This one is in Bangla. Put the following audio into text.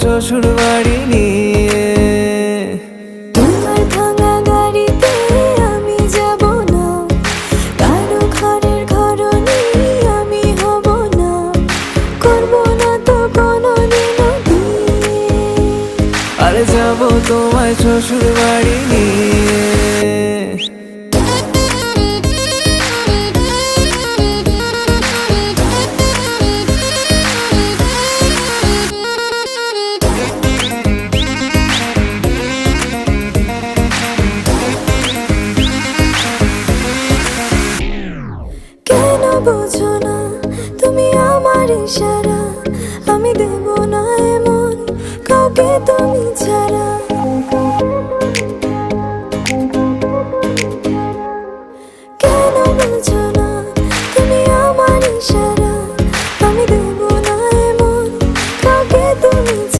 শ্বশুর বাড়ি নিয়ে। তোমার ভাঙা গাড়িতে আমি যাব না, কারো ঘরের ঘরনি আমি হব না, করব না তো কোনোদিনও বিয়ে। আরে যাব তোমায় শ্বশুর বাড়ি নিয়ে। কেন বোঝো না তুমি আমার ইশারা, আমি দেব না এমন কাউকে তুমি ছাড়া।